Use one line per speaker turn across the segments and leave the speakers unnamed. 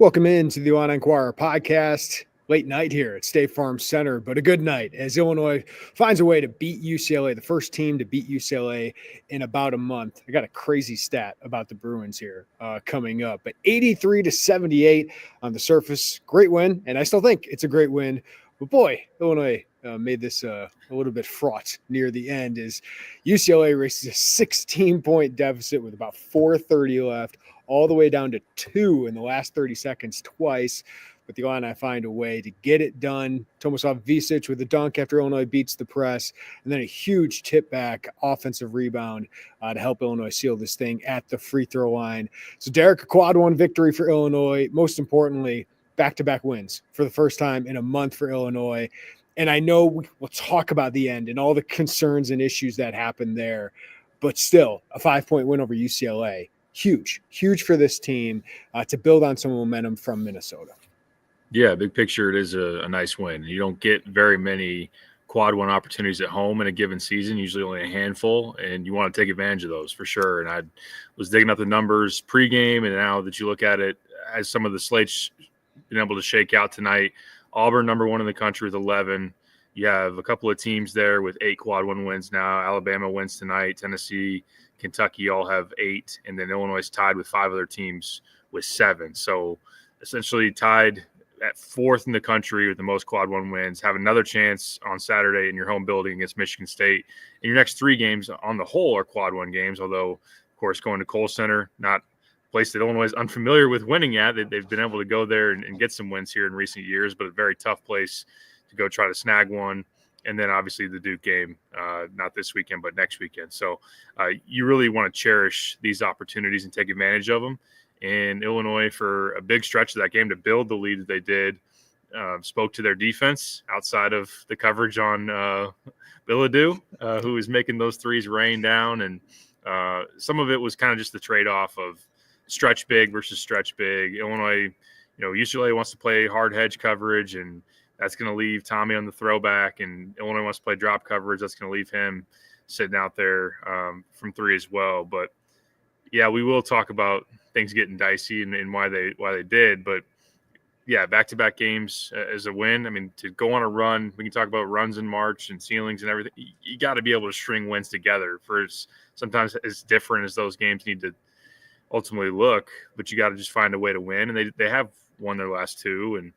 Welcome into the Inquirer podcast. Late night here at State Farm Center, but a good night as Illinois finds a way to beat UCLA, the first team to beat UCLA in about a month. I got a crazy stat about the Bruins here coming up, but 83-78 on the surface. Great win, and I still think it's a great win. But boy, Illinois made this a little bit fraught near the end as UCLA races a 16-point deficit with about 4:30 left, all the way down to 2 in the last 30 seconds twice. But the Illini find a way to get it done. Tomislav Ivisic with a dunk after Illinois beats the press, and then a huge tip back offensive rebound to help Illinois seal this thing at the free throw line. So Derek, a quad one victory for Illinois. Most importantly, back-to-back wins for the first time in a month for Illinois. And I know we'll talk about the end and all the concerns and issues that happened there, but still a 5-point win over UCLA. Huge for this team to build on some momentum from Minnesota.
Yeah, big picture, it is a nice win. You don't get very many quad one opportunities at home in a given season, usually only a handful, and you want to take advantage of those for sure. And I was digging up the numbers pregame, and now that you look at it as some of the slates been able to shake out tonight, Auburn number 1 in the country with 11. You have a couple of teams there with 8 quad one wins now. Alabama wins tonight. Tennessee, Kentucky all have 8, and then Illinois is tied with 5 other teams with 7. So essentially tied at 4th in the country with the most quad one wins. Have another chance on Saturday in your home building against Michigan State. And your next 3 games on the whole are quad one games, although, of course, going to Kohl Center, not a place that Illinois is unfamiliar with winning at. They've been able to go there and get some wins here in recent years, but a very tough place to go try to snag one. And then obviously the Duke game, not this weekend, but next weekend. So you really want to cherish these opportunities and take advantage of them. And Illinois, for a big stretch of that game to build the lead that they did, spoke to their defense outside of the coverage on Billadou, who was making those threes rain down. And some of it was kind of just the trade-off of stretch big versus stretch big. Illinois, UCLA wants to play hard hedge coverage, and that's going to leave Tommy on the throwback. And Illinois wants to play drop coverage. That's going to leave him sitting out there from 3 as well. But, yeah, we will talk about things getting dicey and why they did. But, yeah, back-to-back games as a win. I mean, to go on a run, we can talk about runs in March and ceilings and everything. You got to be able to string wins together for sometimes as different as those games need to ultimately look. But you got to just find a way to win. And they have won their last 2. And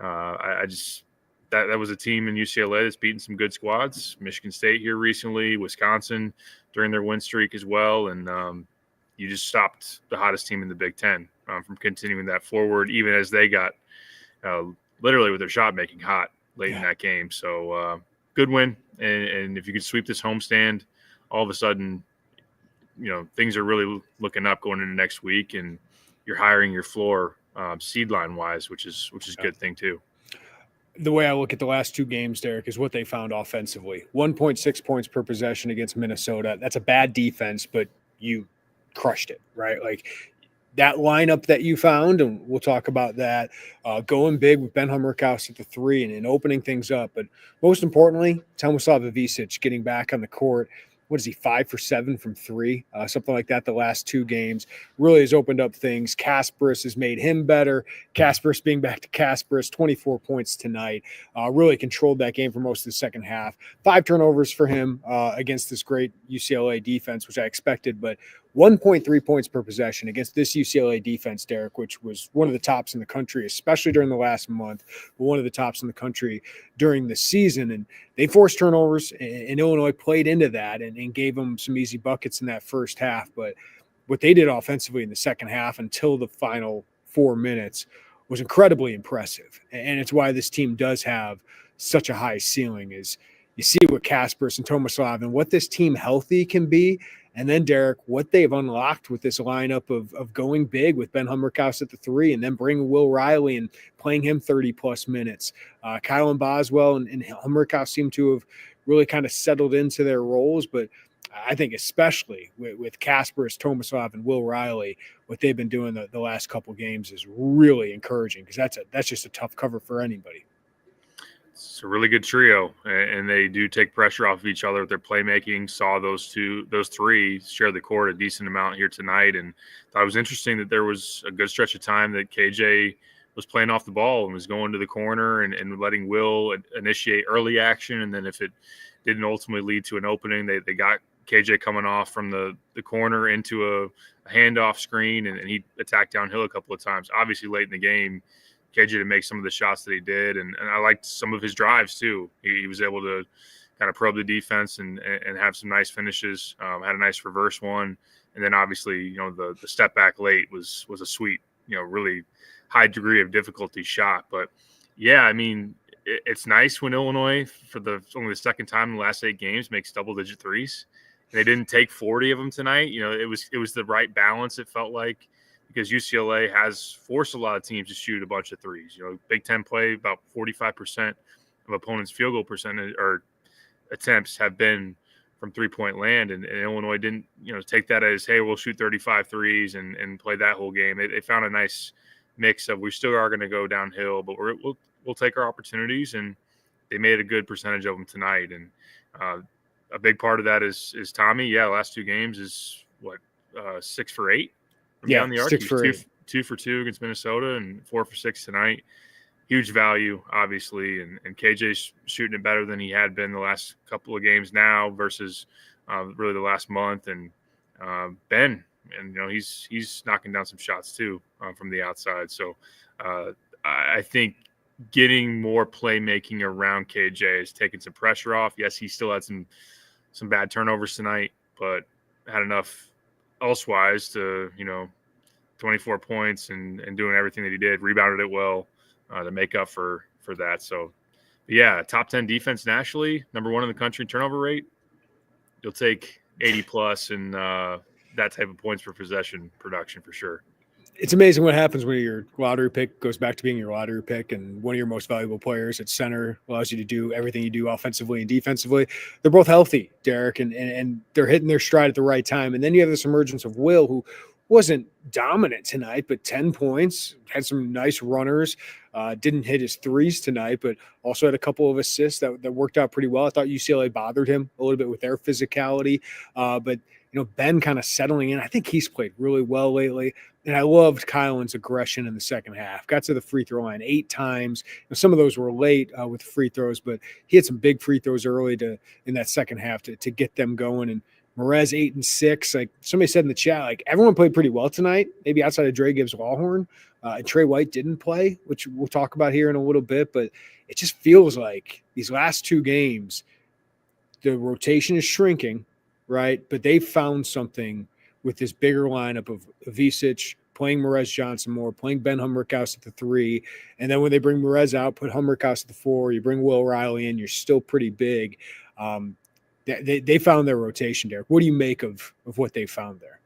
I just that was a team in UCLA that's beaten some good squads. Michigan State here recently, Wisconsin during their win streak as well. And you just stopped the hottest team in the Big Ten from continuing that forward, even as they got literally with their shot making hot late in that game. So good win. And if you could sweep this homestand, all of a sudden, things are really looking up going into next week, and you're hiring your floor seed line wise, which is a good thing too.
The way I look at the last 2 games, Derek, is what they found offensively. 1.6 points per possession against Minnesota. That's a bad defense, but you crushed it, right? Like that lineup that you found, and we'll talk about that, going big with Ben Hummerkaus at the 3 and opening things up. But most importantly, Tomislav Ivisic getting back on the court. What is he, 5 for 7 from 3, something like that the last 2 games. Really has opened up things. Kasparas has made him better. Kasparas being back to Kasparas, 24 points tonight. Really controlled that game for most of the second half. 5 turnovers for him against this great UCLA defense, which I expected, but 1.3 points per possession against this UCLA defense, Derek, which was one of the tops in the country, especially during the last month, but one of the tops in the country during the season. And they forced turnovers, and Illinois played into that and gave them some easy buckets in that first half. But what they did offensively in the second half until the final 4 minutes was incredibly impressive. And it's why this team does have such a high ceiling, is you see what Kasparas and Tomislav and what this team healthy can be. And then, Derek, what they've unlocked with this lineup of going big with Ben Hummerkaus at the 3 and then bringing Will Riley and playing him 30-plus minutes. Kylan Boswell and Hummerkaus seem to have really kind of settled into their roles, but I think especially with Kasparas, Tomislav, and Will Riley, what they've been doing the last couple games is really encouraging, because that's just a tough cover for anybody.
It's a really good trio, and they do take pressure off of each other with their playmaking. Saw those three share the court a decent amount here tonight, and thought it was interesting that there was a good stretch of time that KJ was playing off the ball and was going to the corner and letting Will initiate early action, and then if it didn't ultimately lead to an opening, they got KJ coming off from the corner into a handoff screen, and he attacked downhill a couple of times. Obviously, late in the game, KJ to make some of the shots that he did, and I liked some of his drives too. He was able to kind of probe the defense and have some nice finishes. Had a nice reverse one, and then obviously the step back late was a sweet, really high degree of difficulty shot. But yeah, I mean, it's nice when Illinois, for only the second time in the last 8 games, makes double-digit threes. And they didn't take 40 of them tonight. It was the right balance, it felt like, because UCLA has forced a lot of teams to shoot a bunch of threes. Big Ten play, about 45% of opponents' field goal percentage or attempts have been from three-point land, and Illinois didn't, take that as, hey, we'll shoot 35 threes and play that whole game. They found a nice mix of, we still are going to go downhill, but we'll take our opportunities, and they made a good percentage of them tonight. And a big part of that is Tommy. Yeah, last 2 games is 6 for 8.
Yeah,
on the arc.
6 for 8.
2 for 2 against Minnesota and 4 for 6 tonight. Huge value, obviously, and KJ's shooting it better than he had been the last couple of games now versus really the last month. And Ben, and he's knocking down some shots too from the outside. So I think getting more playmaking around KJ is taking some pressure off. Yes, he still had some bad turnovers tonight, but had enough elsewise to 24 points and doing everything that he did, rebounded it well to make up for that. So yeah, top 10 defense nationally, number 1 in the country in turnover rate. You'll take 80 plus and that type of points per possession production for sure.
It's amazing what happens when your lottery pick goes back to being your lottery pick, and one of your most valuable players at center allows you to do everything you do offensively and defensively. They're both healthy, Derek, and they're hitting their stride at the right time. And then you have this emergence of Will, who wasn't dominant tonight, but 10 points, had some nice runners, didn't hit his threes tonight, but also had a couple of assists that worked out pretty well. I thought UCLA bothered him a little bit with their physicality, but Ben kind of settling in. I think he's played really well lately. And I loved Kylan's aggression in the second half. Got to the free throw line 8 times. Some of those were late with free throws, but he had some big free throws early in that second half to get them going. And Merez 8 and 6. Like somebody said in the chat, like everyone played pretty well tonight, maybe outside of Dre Gibbs-Lawhorn. And Trey White didn't play, which we'll talk about here in a little bit. But it just feels like these last 2 games, the rotation is shrinking, right? But they found something with this bigger lineup of Ivisic, playing Merez Johnson more, playing Ben Humrickhouse at the 3. And then when they bring Merez out, put Humrickhouse at the 4, you bring Will Riley in, you're still pretty big. They found their rotation, Derek. What do you make of what they found there?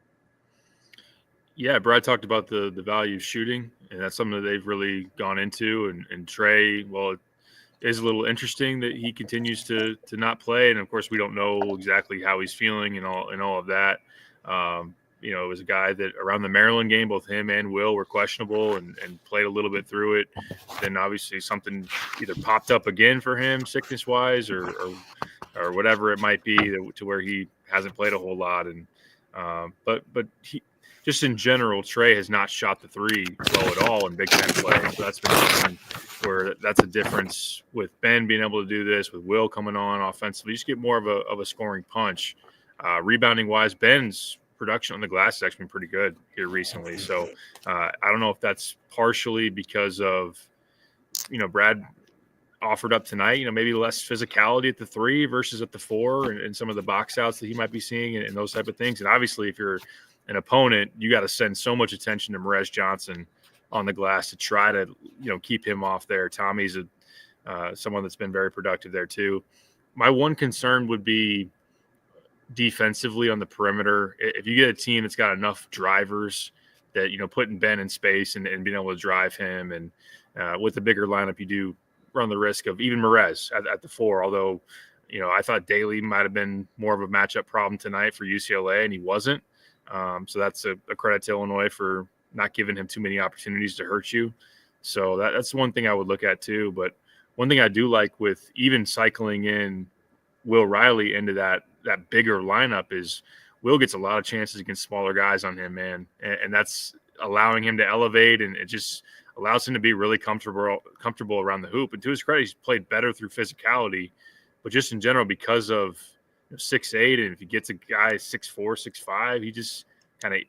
Yeah, Brad talked about the value of shooting, and that's something that they've really gone into. And Trey, well, it is a little interesting that he continues to not play. And, of course, we don't know exactly how he's feeling and all of that. It was a guy that around the Maryland game, both him and Will were questionable and played a little bit through it. Then obviously something either popped up again for him sickness-wise or whatever it might be to where he hasn't played a whole lot. And but he just in general, Trey has not shot the 3 well at all in Big Ten play. So that's been something where that's a difference with Ben being able to do this, with Will coming on offensively. You just get more of a scoring punch. Rebounding-wise, Ben's production on the glass has actually been pretty good here recently. So I don't know if that's partially because of, Brad offered up tonight, maybe less physicality at the 3 versus at the 4 and some of the box outs that he might be seeing and those type of things. And obviously if you're an opponent, you got to send so much attention to Merez Johnson on the glass to try to, keep him off there. Tommy's someone that's been very productive there too. My one concern would be defensively on the perimeter. If you get a team that's got enough drivers that, putting Ben in space and being able to drive him, and with the bigger lineup, you do run the risk of even Merez at the 4, although, I thought Daly might have been more of a matchup problem tonight for UCLA, and he wasn't. So that's a credit to Illinois for not giving him too many opportunities to hurt you. So that's one thing I would look at too. But one thing I do like with even cycling in Will Riley into that bigger lineup is Will gets a lot of chances against smaller guys on him, man. And that's allowing him to elevate, and it just allows him to be really comfortable around the hoop. And to his credit, he's played better through physicality, but just in general, because of 6'8", and if he gets a guy 6'4", 6'5", he just kind of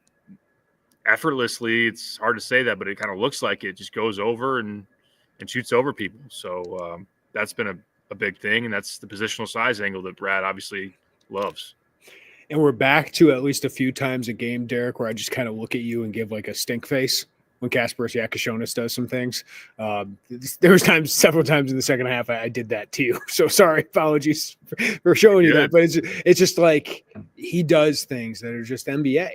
effortlessly, it's hard to say that, but it kind of looks like it just goes over and shoots over people. So that's been a big thing, and that's the positional size angle that Brad obviously loves.
And we're back to at least a few times a game, Derek, where I just kind of look at you and give like a stink face when Kasparas Jakucionis does some things. There was several times in the second half I did that too. So sorry, apologies for showing you that. But it's just like he does things that are just NBA.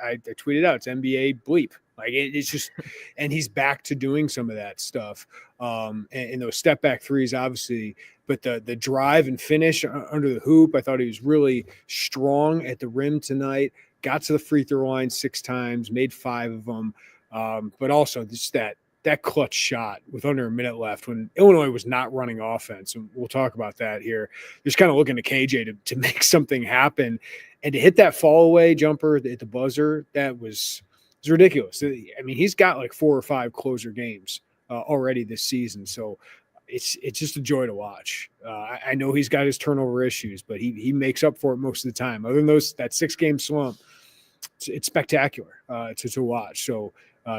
I tweeted out, it's NBA bleep. Like it's just, and he's back to doing some of that stuff. And those step back threes, obviously, but the drive and finish under the hoop, I thought he was really strong at the rim tonight. Got to the free throw line 6 times, made 5 of them. But also just that clutch shot with under a minute left when Illinois was not running offense. And we'll talk about that here. Just kind of looking to KJ to make something happen and to hit that fall away jumper at the buzzer. That was ridiculous. I mean, he's got like 4 or 5 closer games already this season. So it's just a joy to watch. I know he's got his turnover issues, but he makes up for it most of the time. Other than that 6-game slump, it's spectacular to watch. So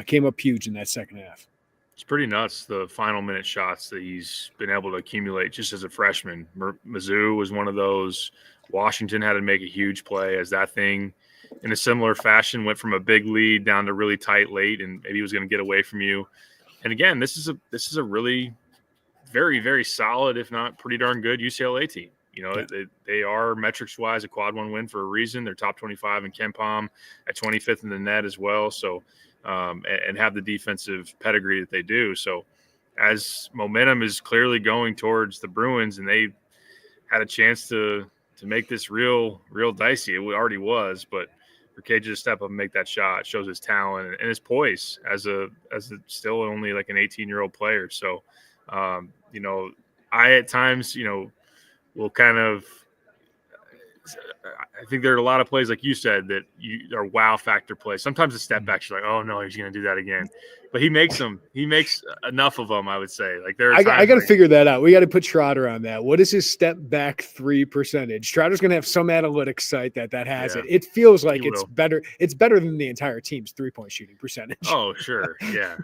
came up huge in that second half.
It's pretty nuts, the final minute shots that he's been able to accumulate just as a freshman. Mizzou was one of those. Washington had to make a huge play as that thing, in a similar fashion, went from a big lead down to really tight late, and maybe he was going to get away from you. And again, this is a really very, very solid, if not pretty darn good UCLA team. You know, they are metrics-wise a quad 1 win for a reason. They're top 25 in KenPom, at 25th in the net as well. So, and have the defensive pedigree that they do. So, as momentum is clearly going towards the Bruins, and they had a chance to make this real dicey. It already was, but for KJ to step up and make that shot shows his talent and his poise as a still only like an 18-year-old player. So, you know, I at times, you know, will kind of – I think there are a lot of plays, like you said, that are wow factor plays. Sometimes the step backs, you're like, oh, no, he's going to do that again. But he makes them. He makes enough of them, I would say. Like I
got to figure that out. We got to put Trotter on that. What is his step back 3 percentage? Trotter's going to have some analytics site that has it. It feels like it's better. It's better than the entire team's 3-point shooting percentage.
Oh, sure. Yeah.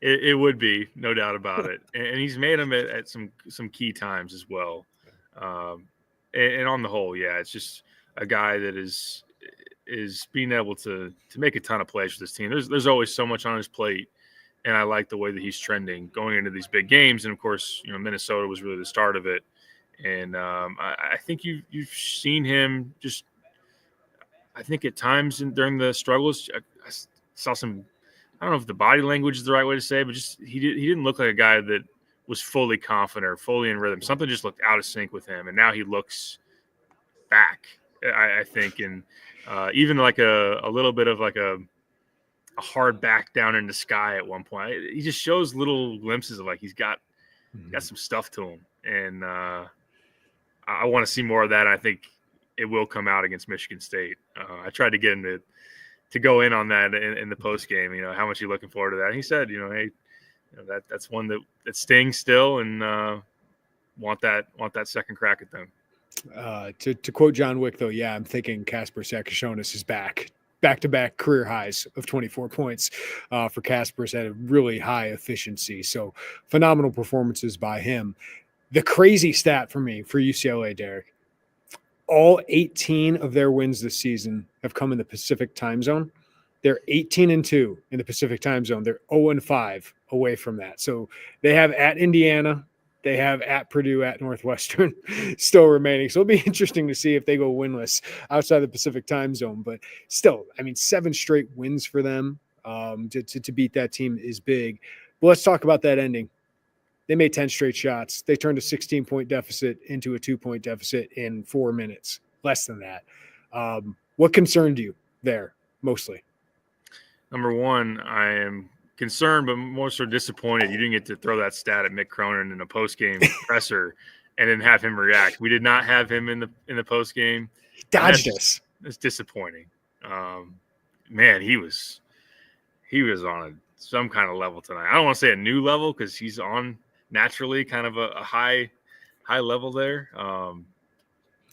It would be, no doubt about it. And he's made them at some key times as well. And on the whole, yeah, it's just a guy that is being able to make a ton of plays for this team. There's always so much on his plate, and I like the way that he's trending going into these big games. And of course, you know, Minnesota was really the start of it. And I think you've seen him just. I think at times during the struggles, I saw some. I don't know if the body language is the right way to say it, but just he didn't look like a guy that was fully confident or fully in rhythm. Something just looked out of sync with him, and now he looks back, I think, and even like a little bit of like a hard back down in the sky at one point. He just shows little glimpses of like he's got some stuff to him, and I want to see more of that. I think it will come out against Michigan State. I tried to get him to go in on that in the post game. You know, how much are you looking forward to that? And he said, you know, hey, you know, that's one that stings still, and want that second crack at them.
To quote John Wick, though, yeah, I'm thinking Kasparas Jakucionis is back-to-back career highs of 24 points for Kasparas at a really high efficiency. So phenomenal performances by him. The crazy stat for me for UCLA, Derek, all 18 of their wins this season have come in the Pacific time zone. They're 18-2 in the Pacific time zone. They're 0-5 away from that. So they have at Indiana, they have at Purdue, at Northwestern still remaining. So it'll be interesting to see if they go winless outside the Pacific time zone. But still, I mean, 7 straight wins for them to beat that team is big. But let's talk about that ending. They made 10 straight shots. They turned a 16-point deficit into a 2-point deficit in 4 minutes, less than that. What concerned you there mostly?
Number one, I am concerned, but more so disappointed you didn't get to throw that stat at Mick Cronin in a post-game presser and then have him react. We did not have him in the post-game.
He dodged us.
It's disappointing. Man, he was on some kind of level tonight. I don't want to say a new level because he's on naturally kind of a high level there.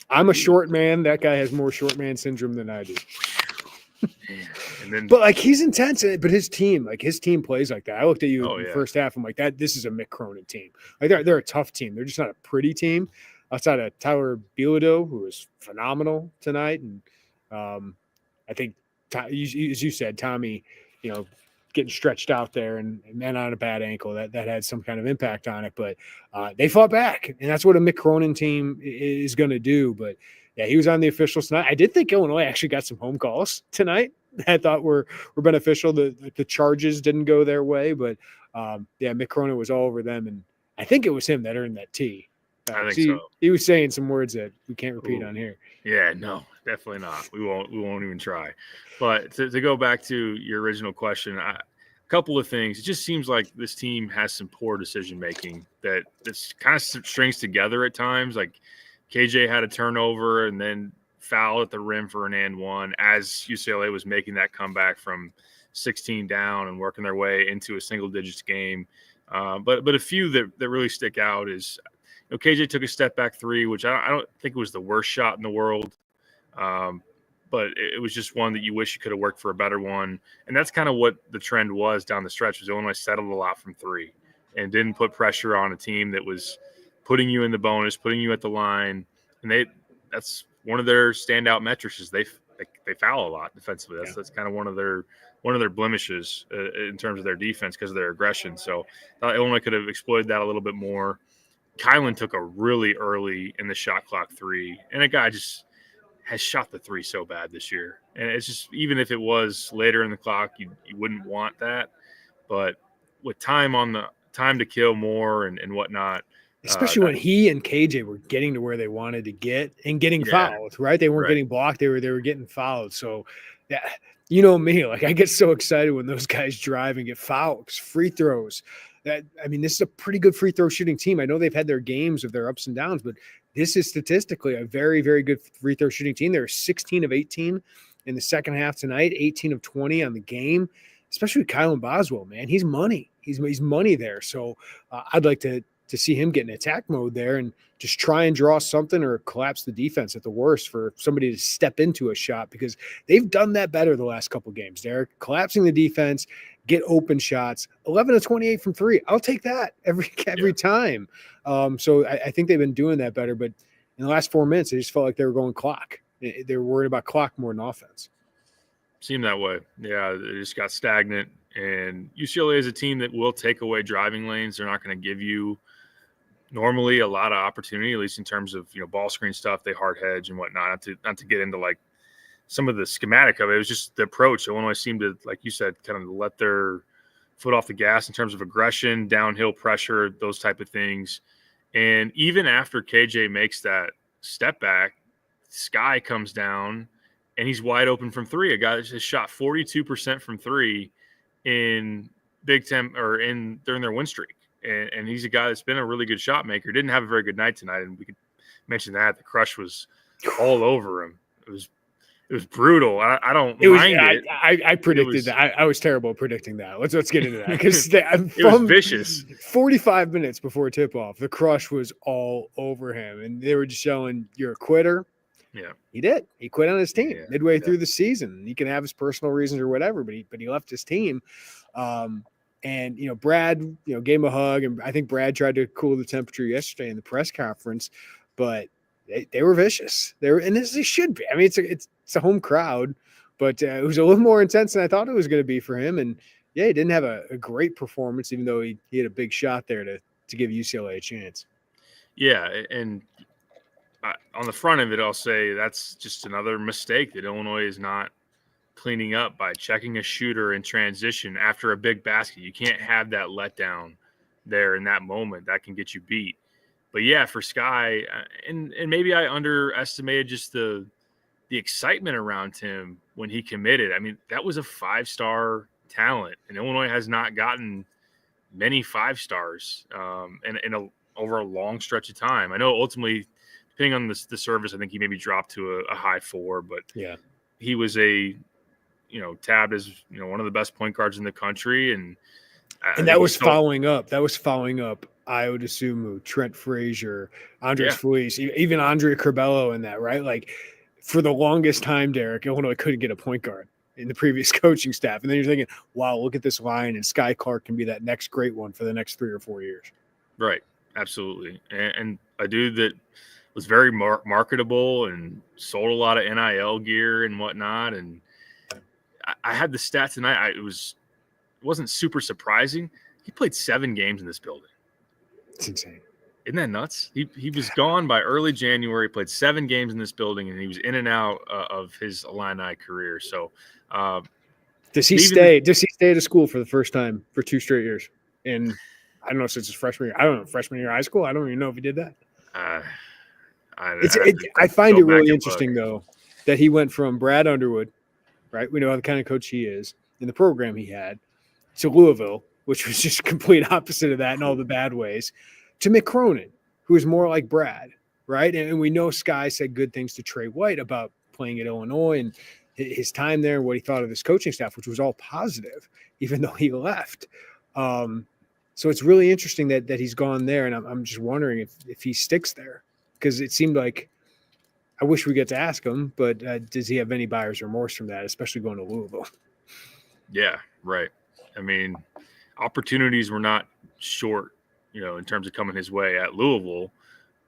I'm a short man. That guy has more short man syndrome than I do.
And then,
but like he's intense, but his team plays like that. I looked at you in the
yeah.
first half. I'm like, this is a Mick Cronin team. Like they're a tough team. They're just not a pretty team. Outside of Tyler Bilodeau, who was phenomenal tonight, and I think as you said, Tommy, getting stretched out there and on a bad ankle that had some kind of impact on it. But they fought back, and that's what a Mick Cronin team is going to do. But yeah, he was on the officials tonight. I did think Illinois actually got some home calls tonight that I thought were beneficial. The charges didn't go their way, but Mick Cronin was all over them, and I think it was him that earned that tee.
I think so.
He was saying some words that we can't repeat on here.
Yeah, no, definitely not. We won't even try. But to go back to your original question, a couple of things. It just seems like this team has some poor decision making that's kind of strings together at times. Like KJ had a turnover and then foul at the rim for an and one as UCLA was making that comeback from 16 down and working their way into a single digits game. But a few that really stick out is, KJ took a step back three, which I don't think it was the worst shot in the world. But it was just one that you wish you could have worked for a better one. And that's kind of what the trend was down the stretch, was Illinois settled a lot from three and didn't put pressure on a team that was putting you in the bonus, putting you at the line. And that's one of their standout metrics is they foul a lot defensively. That's kind of one of their blemishes in terms of their defense because of their aggression. So Illinois could have exploited that a little bit more. Kylan took a really early in the shot clock three, and a guy just has shot the three so bad this year. And it's just, even if it was later in the clock, you wouldn't want that. But with time to kill more and whatnot.
Especially when he and KJ were getting to where they wanted to get and getting fouled, right? They weren't getting blocked. They were getting fouled. So, yeah, you know me, like I get so excited when those guys drive and get fouled. Free throws. This is a pretty good free throw shooting team. I know they've had their games of their ups and downs, but this is statistically a very, very good free throw shooting team. They're 16 of 18 in the second half tonight, 18 of 20 on the game, especially with Kylan Boswell, man. He's money. He's money there. So I'd like to see him get in attack mode there and just try and draw something or collapse the defense at the worst for somebody to step into a shot, because they've done that better the last couple games. They're collapsing the defense, get open shots, 11 of 28 from three. I'll take that every time. So I think they've been doing that better, but in the last 4 minutes, they just felt like they were going clock. They were worried about clock more than offense.
Seemed that way. Yeah, they just got stagnant. And UCLA is a team that will take away driving lanes. They're not going to give you normally a lot of opportunity, at least in terms of ball screen stuff. They hard hedge and whatnot. Not to get into like some of the schematic of it. It was just the approach. Illinois seemed to, like you said, kind of let their foot off the gas in terms of aggression, downhill pressure, those type of things. And even after KJ makes that step back, Sky comes down and he's wide open from three. A guy that just shot 42% from three in Big Ten or during their win streak. And he's a guy that's been a really good shot maker. Didn't have a very good night tonight, and we could mention that. The crush was all over him. It was brutal. I don't mind it.
I predicted that. I was terrible at predicting that. Let's get into that, because
it was vicious.
45 minutes before tip-off, the crush was all over him, and they were just yelling, "You're a quitter."
Yeah,
he did. He quit on his team midway through the season. He can have his personal reasons or whatever, but he left his team. And Brad, gave him a hug, and I think Brad tried to cool the temperature yesterday in the press conference, but they were vicious. And as they should be. I mean, it's a home crowd, but it was a little more intense than I thought it was going to be for him. And he didn't have a great performance, even though he had a big shot there to give UCLA a chance.
Yeah, and on the front of it, I'll say that's just another mistake that Illinois is not cleaning up by checking a shooter in transition after a big basket. You can't have that letdown there in that moment. That can get you beat. But yeah, for Sky, and maybe I underestimated just the excitement around him when he committed. I mean, that was a 5-star talent, and Illinois has not gotten many 5-stars over a long stretch of time. I know ultimately, depending on the service, I think he maybe dropped to a high 4, but
yeah,
he was tabbed as one of the best point guards in the country, and
that was following up. That was following up. I would assume Trent Frazier, Andres Felice, even Andre Curbelo in that, right? Like for the longest time, Derek, Illinois couldn't get a point guard in the previous coaching staff. And then you're thinking, wow, look at this line, and Sky Clark can be that next great one for the next 3 or 4 years.
Right. Absolutely. And a dude that was very marketable and sold a lot of NIL gear and whatnot. And I had the stats tonight. It wasn't super surprising. He played 7 games in this building.
It's insane.
Isn't that nuts? He was gone by early January, played 7 games in this building, and he was in and out of his Illini career. So
does he stay? Does he stay at a school for the first time for 2 straight years? And I don't know since his freshman year. I don't know, freshman year of high school. I don't even know if he did that. I find it really interesting though that he went from Brad Underwood, right? We know the kind of coach he is in the program he had, to Louisville, which was just complete opposite of that in all the bad ways, to Mick Cronin, who is more like Brad, right? And we know Sky said good things to Trey White about playing at Illinois and his time there and what he thought of his coaching staff, which was all positive, even though he left. So it's really interesting that he's gone there, and I'm just wondering if he sticks there, because it seemed like I wish we get to ask him, but does he have any buyer's remorse from that, especially going to Louisville?
Yeah, right. I mean, opportunities were not short, in terms of coming his way at Louisville.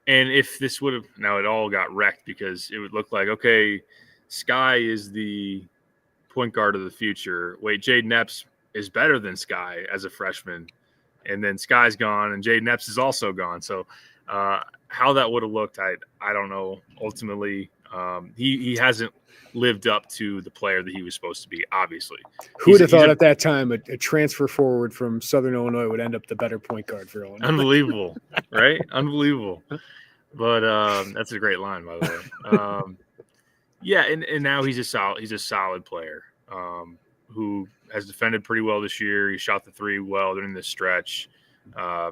And if this would have – now it all got wrecked because it would look like, okay, Sky is the point guard of the future. Wait, Jaden Epps is better than Sky as a freshman. And then Sky's gone and Jaden Epps is also gone. So how that would have looked, I don't know. Ultimately, he hasn't lived up to the player that he was supposed to be, obviously.
Who would have thought at that time a transfer forward from Southern Illinois would end up the better point guard for Illinois?
Unbelievable, right? Unbelievable. But that's a great line, by the way. Yeah, and now he's a solid player who has defended pretty well this year. He shot the 3 well during this stretch.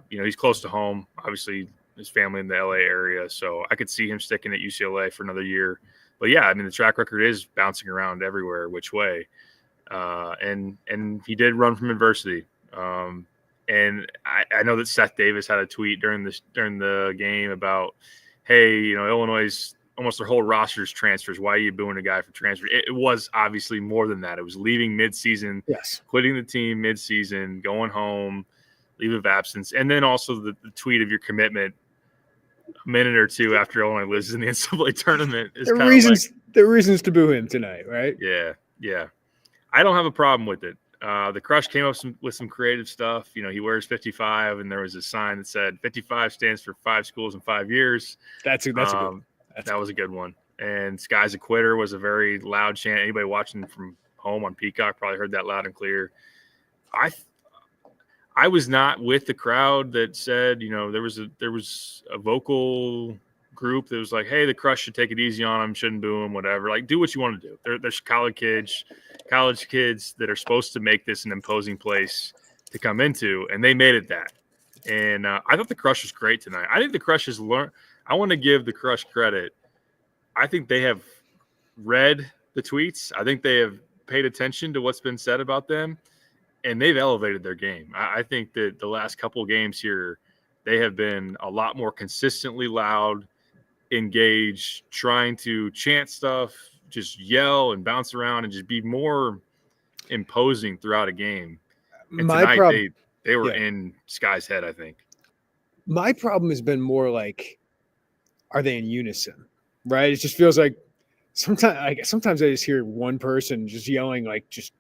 He's close to home. Obviously, his family in the LA area, so I could see him sticking at UCLA for another year. But yeah, I mean, the track record is bouncing around everywhere, which way. And he did run from adversity. And I know that Seth Davis had a tweet during the game about, hey, Illinois' almost their whole roster's transfers. Why are you booing a guy for transfer? It was obviously more than that. It was leaving midseason,
yes,
quitting the team midseason, going home, leave of absence, and then also the tweet of your commitment a minute or two after Illinois loses in the NCAA tournament. Is
there are reasons to boo him tonight, right?
Yeah. I don't have a problem with it. The Crush came up with some creative stuff. He wears 55, and there was a sign that said 55 stands for 5 schools in 5 years.
That's a good one.
That was a good one. And Sky's a quitter was a very loud chant. Anybody watching from home on Peacock probably heard that loud and clear. I was not with the crowd that said, there was a vocal group that was like, hey, the Crush should take it easy on him, shouldn't boo him, whatever. Like, do what you want to do. There's college kids that are supposed to make this an imposing place to come into, and they made it that. And I thought the Crush was great tonight. I think the Crush has learned. I want to give the Crush credit. I think they have read the tweets. I think they have paid attention to what's been said about them, and they've elevated their game. I think that the last couple of games here, they have been a lot more consistently loud, engaged, trying to chant stuff, just yell and bounce around and just be more imposing throughout a game. And tonight they were in Sky's head, I think.
My problem has been more like, are they in unison? Right? It just feels like sometimes I just hear one person just yelling like just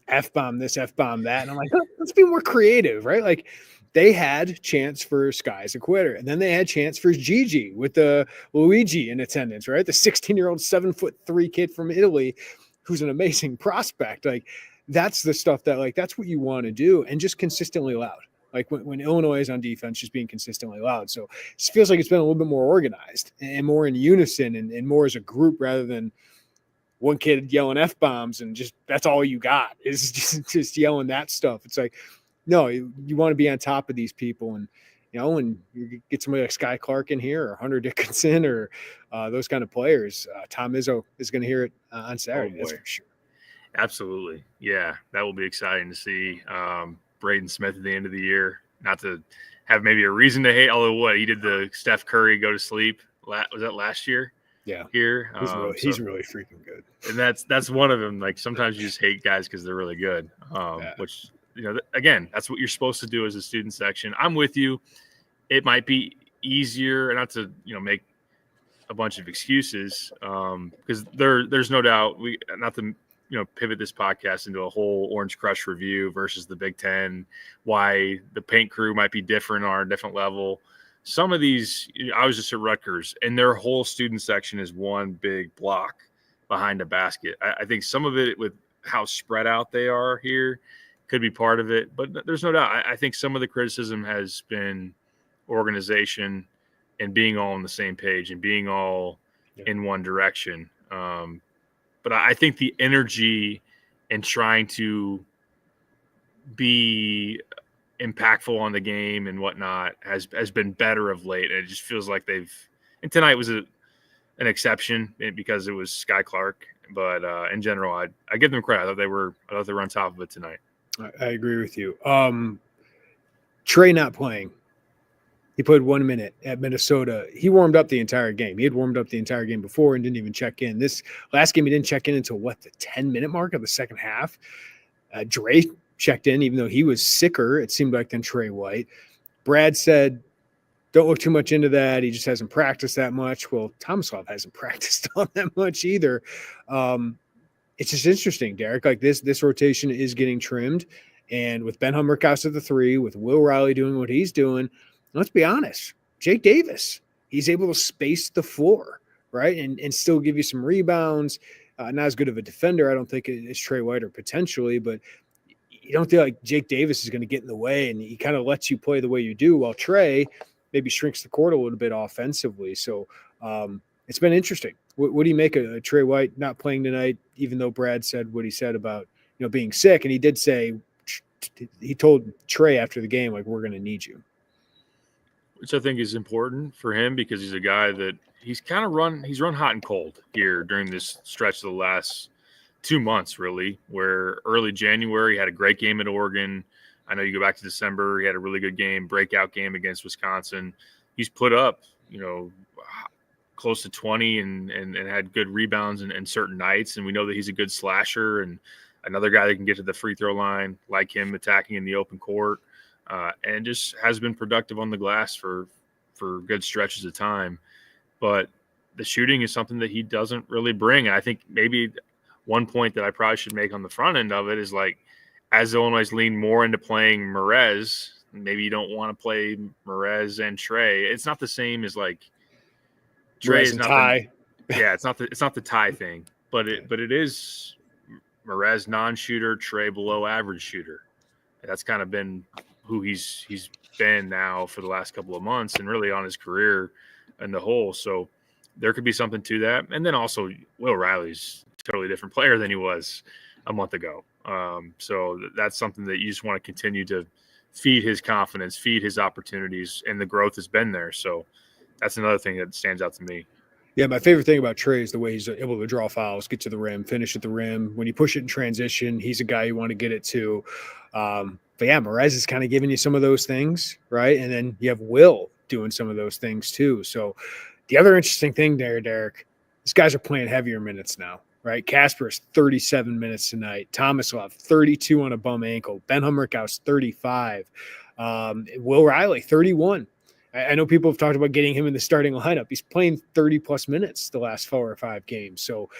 F-bomb this, F-bomb that. And I'm like, let's be more creative, right? Like they had chants for Sky's a quitter. And then they had chants for Gigi with the Luigi in attendance, right? The 16-year-old 7'3" kid from Italy who's an amazing prospect. Like that's the stuff that like, that's what you want to do. And just consistently loud. Like when Illinois is on defense, just being consistently loud. So it feels like it's been a little bit more organized and more in unison and more as a group rather than one kid yelling F-bombs and just that's all you got is just yelling that stuff. It's like, no, you want to be on top of these people. And, when you get somebody like Sky Clark in here or Hunter Dickinson or those kind of players, Tom Izzo is going to hear it on Saturday. That's for sure.
Absolutely. Yeah, that will be exciting to see. Braden Smith at the end of the year, not to have maybe a reason to hate, although he did the Steph Curry go to sleep. Was that last year?
Yeah.
Here.
He's really freaking good.
And that's one of them. Like sometimes you just hate guys because they're really good, which, again, that's what you're supposed to do as a student section. I'm with you. It might be easier, not to, make a bunch of excuses, because there's no doubt not to, pivot this podcast into a whole Orange Crush review versus the Big Ten, why the paint crew might be different on a different level. Some of these, I was just at Rutgers, and their whole student section is one big block behind a basket. I think some of it with how spread out they are here could be part of it, but there's no doubt. I think some of the criticism has been organization and being all on the same page and being all in one direction. But I think the energy and trying to be impactful on the game and whatnot has been better of late. And it just feels like and tonight was an exception because it was Sky Clark. But in general, I give them credit. I thought they were on top of it tonight.
I agree with you. Trey not playing. He played 1 minute at Minnesota. He warmed up the entire game. He had warmed up the entire game before and didn't even check in. This last game, he didn't check in until the 10-minute mark of the second half. Dre checked in, even though he was sicker, it seemed like, than Trey White. Brad said, don't look too much into that. He just hasn't practiced that much. Well, Tomislav hasn't practiced on that much either. It's just interesting, Derek. Like this rotation is getting trimmed. And with Ben Hummerkaus at the 3, with Will Riley doing what he's doing, let's be honest, Jake Davis, he's able to space the floor, right? And still give you some rebounds. Not as good of a defender, I don't think, as Trey White or potentially, but you don't feel like Jake Davis is going to get in the way, and he kind of lets you play the way you do, while Trey maybe shrinks the court a little bit offensively. So it's been interesting. What do you make of Trey White not playing tonight, even though Brad said what he said about being sick? And he did say, he told Trey after the game, like, we're going to need you.
Which I think is important for him because he's a guy that he's run hot and cold here during this stretch of the last 2 months, really, where early January he had a great game at Oregon. I know you go back to December, he had a really good game, breakout game against Wisconsin. He's put up, close to 20 and had good rebounds in certain nights. And we know that he's a good slasher and another guy that can get to the free throw line, like him attacking in the open court. And just has been productive on the glass for good stretches of time. But the shooting is something that he doesn't really bring. And I think maybe one point that I probably should make on the front end of it is, like, as Illinois lean more into playing Merez, maybe you don't want to play Merez and Trey. It's not the same as, like, Trey is not
Ty.
It's not the tie thing, but it is Merez non-shooter, Trey below average shooter. That's kind of been who he's been now for the last couple of months and really on his career in the whole. So there could be something to that. And then also Will Riley's a totally different player than he was a month ago. So that's something that you just want to continue to feed his confidence, feed his opportunities, and the growth has been there. So that's another thing that stands out to me.
Yeah, my favorite thing about Trey is the way he's able to draw fouls, get to the rim, finish at the rim. When you push it in transition, he's a guy you want to get it to. But yeah, Merez is kind of giving you some of those things, right? And then you have Will doing some of those things too. So the other interesting thing there, Derek, these guys are playing heavier minutes now, right? Casper is 37 minutes tonight. Tomislav, 32 on a bum ankle. Ben Hummerkaus, 35. Will Riley, 31. I know people have talked about getting him in the starting lineup. He's playing 30-plus minutes the last 4 or 5 games. So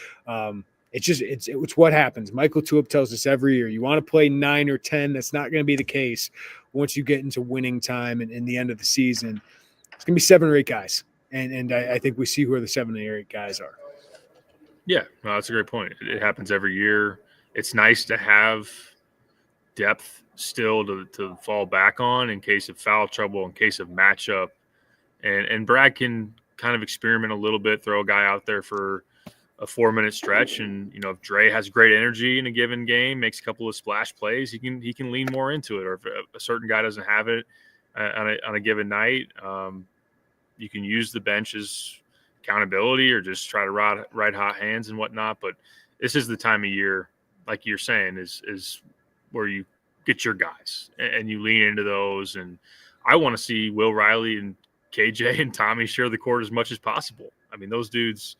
it's what happens. Michael Tulip tells us every year, you want to play 9 or 10. That's not going to be the case once you get into winning time and in the end of the season. It's going to be 7 or 8 guys. And I think we see who the 7 or 8 guys are.
Yeah, no, that's a great point. It happens every year. It's nice to have depth still to fall back on in case of foul trouble, in case of matchup. And Brad can kind of experiment a little bit, throw a guy out there for a 4-minute stretch. And, if Dre has great energy in a given game, makes a couple of splash plays, he can lean more into it. Or if a certain guy doesn't have it on a given night, you can use the bench as accountability or just try to ride hot hands and whatnot. But this is the time of year, like you're saying, is where you get your guys and you lean into those. And I want to see Will Riley and KJ and Tommy share the court as much as possible. I mean, those dudes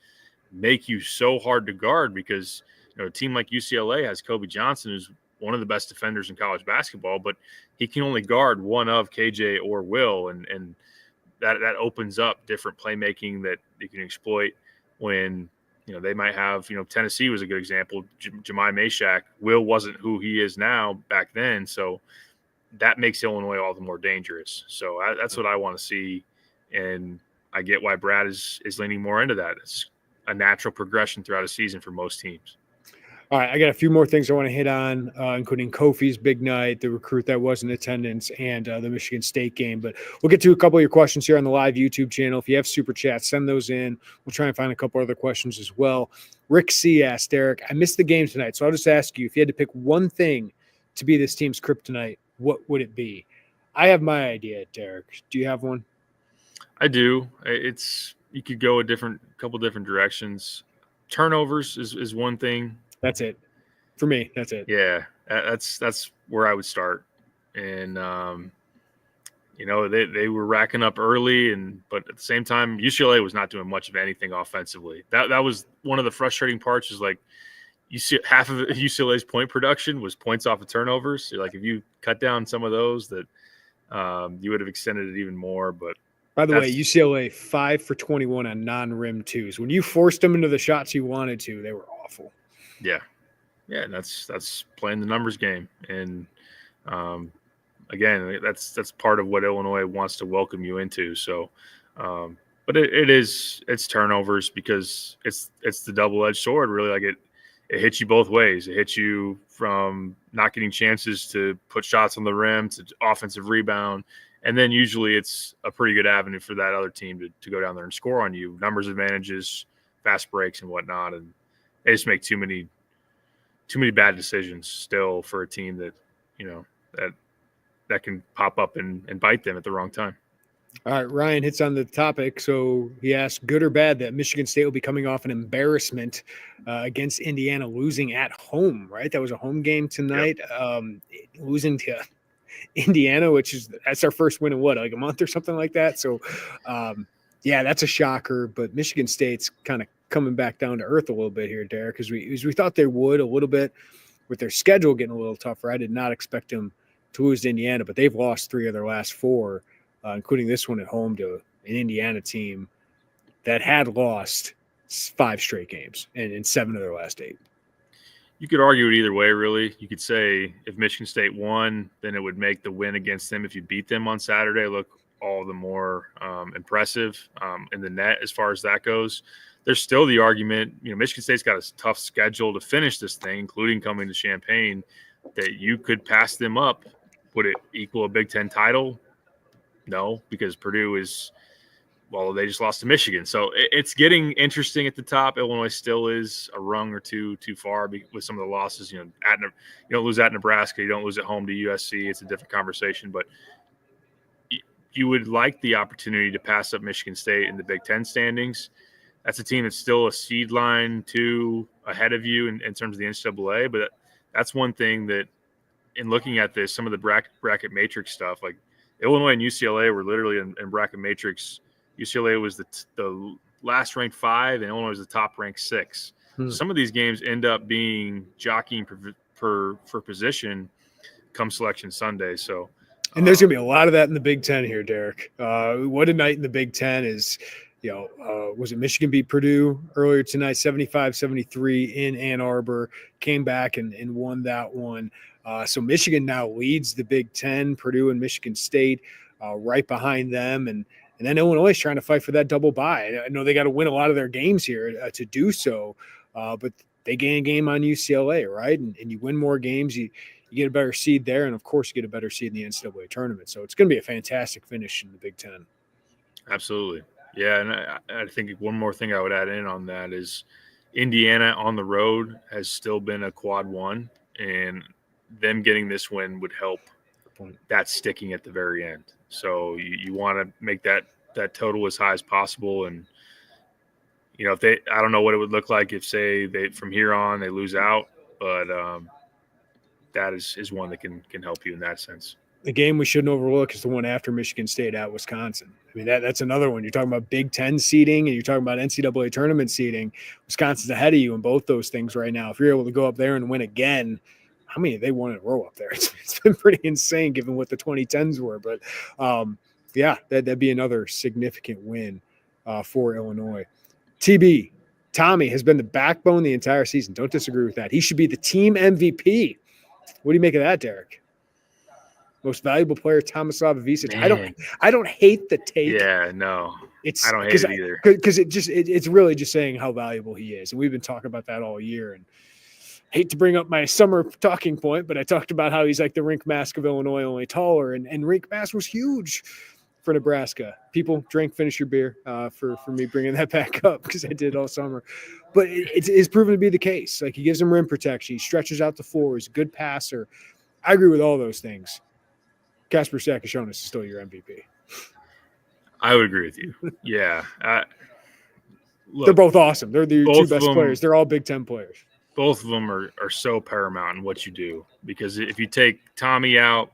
make you so hard to guard because a team like UCLA has Kobe Johnson, who's one of the best defenders in college basketball, but he can only guard one of KJ or Will, and that opens up different playmaking that you can exploit when they might have Tennessee was a good example. Jemai Meshack, Will wasn't who he is now back then, so that makes Illinois all the more dangerous. So that's what I want to see, and I get why Brad is leaning more into that. It's a natural progression throughout a season for most teams.
All right, I got a few more things I want to hit on, including Kofi's big night, the recruit that was in attendance, and the Michigan State game. But we'll get to a couple of your questions here on the live YouTube channel. If you have super chats, send those in. We'll try and find a couple other questions as well. Rick C. asked, Derek, I missed the game tonight, so I'll just ask you, if you had to pick one thing to be this team's kryptonite, what would it be? I have my idea, Derek. Do you have one?
I do. You could go a couple different directions. Turnovers is one thing.
That's it. For me, that's it.
Yeah, that's where I would start. And they were racking up early, but at the same time, UCLA was not doing much of anything offensively. That was one of the frustrating parts. Is like you see half of UCLA's point production was points off of turnovers. So like if you cut down some of those, that you would have extended it even more. But
by the way, UCLA 5 for 21 on non-rim twos. When you forced them into the shots you wanted to, they were awful.
Yeah. Yeah, and that's playing the numbers game. And again, that's part of what Illinois wants to welcome you into. So but it's turnovers because it's the double-edged sword, really. Like it hits you both ways. It hits you from not getting chances to put shots on the rim to offensive rebound. And then usually it's a pretty good avenue for that other team to go down there and score on you. Numbers advantages, fast breaks and whatnot. And they just make too many bad decisions still for a team that, that can pop up and bite them at the wrong time.
All right, Ryan hits on the topic. So he asked, good or bad that Michigan State will be coming off an embarrassment against Indiana, losing at home, right? That was a home game tonight. Yep. Losing to Indiana, that's our first win in like a month or something like that. So, yeah, that's a shocker. But Michigan State's kind of coming back down to earth a little bit here, Derek, as we thought they would a little bit with their schedule getting a little tougher. I did not expect them to lose to Indiana, but they've lost 3 of their last 4, including this one at home to an Indiana team that had lost 5 straight games and in 7 of their last 8.
You could argue it either way, really. You could say if Michigan State won, then it would make the win against them if you beat them on Saturday look all the more impressive in the net as far as that goes. There's still the argument, Michigan State's got a tough schedule to finish this thing, including coming to Champaign, that you could pass them up. Would it equal a Big Ten title? No, because Purdue they just lost to Michigan. So it's getting interesting at the top. Illinois still is a rung or two too far with some of the losses. You don't lose at Nebraska. You don't lose at home to USC. It's a different conversation. But you would like the opportunity to pass up Michigan State in the Big Ten standings. That's a team that's still a seed line 2 ahead of you in terms of the NCAA. But that's one thing that in looking at this, some of the bracket matrix stuff, like Illinois and UCLA were literally in bracket matrix. UCLA was the last ranked 5, and Illinois was the top ranked 6. Some of these games end up being jockeying for position come Selection Sunday. So,
and there's going to be a lot of that in the Big Ten here, Derek. What a night in the Big Ten is. Was it Michigan beat Purdue earlier tonight, 75-73 in Ann Arbor, came back and won that one. So Michigan now leads the Big Ten, Purdue and Michigan State right behind them. And then Illinois is trying to fight for that double bye. I know they got to win a lot of their games here to do so, but they gain a game on UCLA, right? And you win more games, you get a better seed there, and, of course, you get a better seed in the NCAA tournament. So it's going to be a fantastic finish in the Big Ten.
Absolutely. Yeah, and I think one more thing I would add in on that is Indiana on the road has still been a quad one, and them getting this win would help that sticking at the very end. So you want to make that total as high as possible. And, if I don't know what it would look like if, say, they from here on they lose out, but that is one that can help you in that sense.
The game we shouldn't overlook is the one after Michigan State at Wisconsin. I mean, that's another one. You're talking about Big Ten seeding and you're talking about NCAA tournament seeding. Wisconsin's ahead of you in both those things right now. If you're able to go up there and win again, how many they won in a row up there? It's been pretty insane given what the 2010s were. But, that'd be another significant win for Illinois. TB, Tommy has been the backbone the entire season. Don't disagree with that. He should be the team MVP. What do you make of that, Derek? Most valuable player, Tomislav Ivisic. I don't hate the take.
Yeah, no. I don't hate it either.
Because it's really just saying how valuable he is. And we've been talking about that all year. And I hate to bring up my summer talking point, but I talked about how he's like the rink mask of Illinois, only taller. And rink mask was huge for Nebraska. People, finish your beer for me bringing that back up because I did all summer. But it's proven to be the case. Like, he gives them rim protection. He stretches out the floor. He's a good passer. I agree with all those things. Kasper Jakucionis is still your MVP.
I would agree with you. Yeah. Look,
they're both awesome. They're the two best players. They're all Big Ten players.
Both of them are so paramount in what you do, because if you take Tommy out,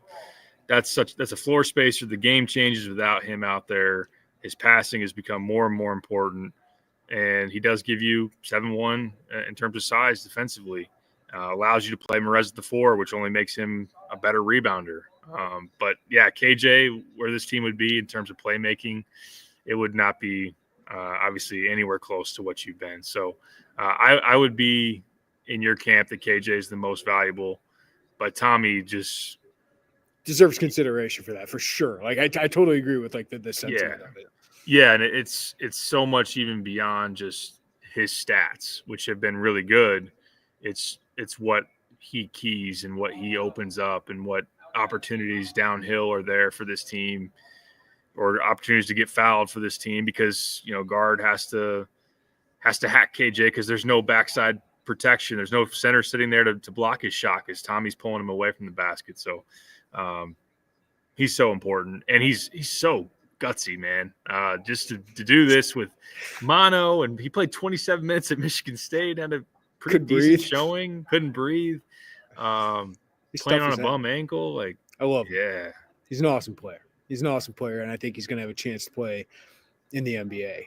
that's a floor spacer. The game changes without him out there. His passing has become more and more important, and he does give you 7-1 in terms of size defensively. Allows you to play Merez at the 4, which only makes him a better rebounder. But yeah, KJ, where this team would be in terms of playmaking, it would not be obviously anywhere close to what you've been. So I would be in your camp that KJ is the most valuable, but Tommy just
deserves consideration for that, for sure. Like, I totally agree with like the sentiment of it.
Yeah, and it's so much even beyond just his stats, which have been really good. It's what he keys and what he opens up and what opportunities downhill are there for this team, or opportunities to get fouled for this team, because guard has to hack KJ because there's no backside protection. There's no center sitting there to block his shot because Tommy's pulling him away from the basket. So he's so important, and he's so gutsy, man. Just to do this with mono, and he played 27 minutes at Michigan State and a pretty decent showing. Couldn't breathe. Playing on a bum ankle, like,
I love him.
Yeah,
he's an awesome player, and I think he's going to have a chance to play in the NBA.